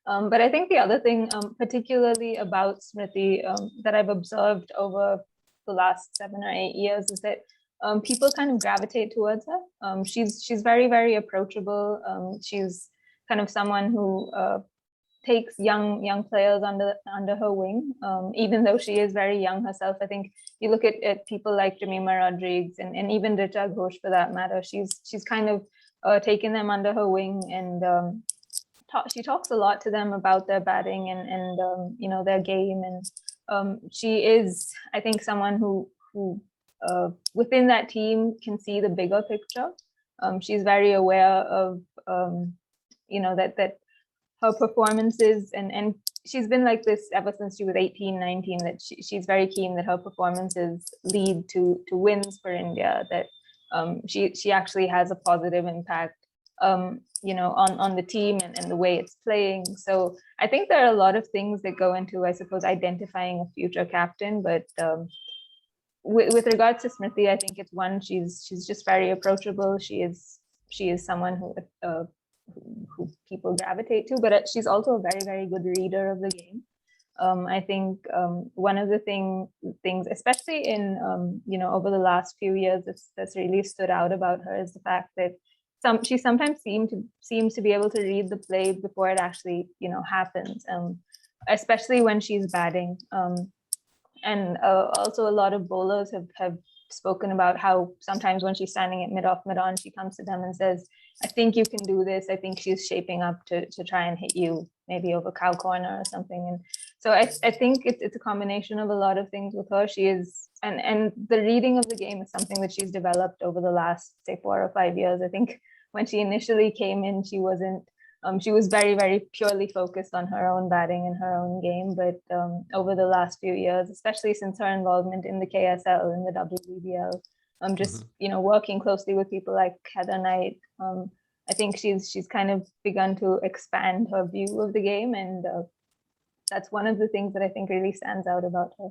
But I think the other thing, particularly about Smriti, that I've observed over the last 7 or 8 years is that people kind of gravitate towards her. She's very, very approachable. She's kind of someone who takes young players under her wing, even though she is very young herself. I think you look at people like Jemima Rodriguez and even Richa Ghosh for that matter. She's kind of taken them under her wing, and she talks a lot to them about their batting and you know, their game. And she is, I think, someone who within that team can see the bigger picture. She's very aware of you know, that her performances, and she's been like this ever since she was 18, 19, that she's very keen that her performances lead to wins for India, that she actually has a positive impact you know, on the team and the way it's playing. So I think there are a lot of things that go into, I suppose, identifying a future captain. But with regards to Smriti, I think it's one, she's just very approachable. She is someone who people gravitate to, but she's also a very, very good reader of the game. I think one of the things, especially in you know, over the last few years, that's really stood out about her is the fact that she sometimes seems to be able to read the play before it actually, you know, happens, especially when she's batting. And also a lot of bowlers have spoken about how sometimes when she's standing at mid-off, mid-on, she comes to them and says, I think you can do this. I think she's shaping up to try and hit you, maybe over cow corner or something. And so I think it's a combination of a lot of things with her. She is, and the reading of the game is something that she's developed over the last, say, 4 or 5 years. I think when she initially came in, she wasn't, she was very, very purely focused on her own batting and her own game. But over the last few years, especially since her involvement in the KSL, in the WBBL, just you know, working closely with people like Heather Knight, I think she's kind of begun to expand her view of the game, and that's one of the things that I think really stands out about her.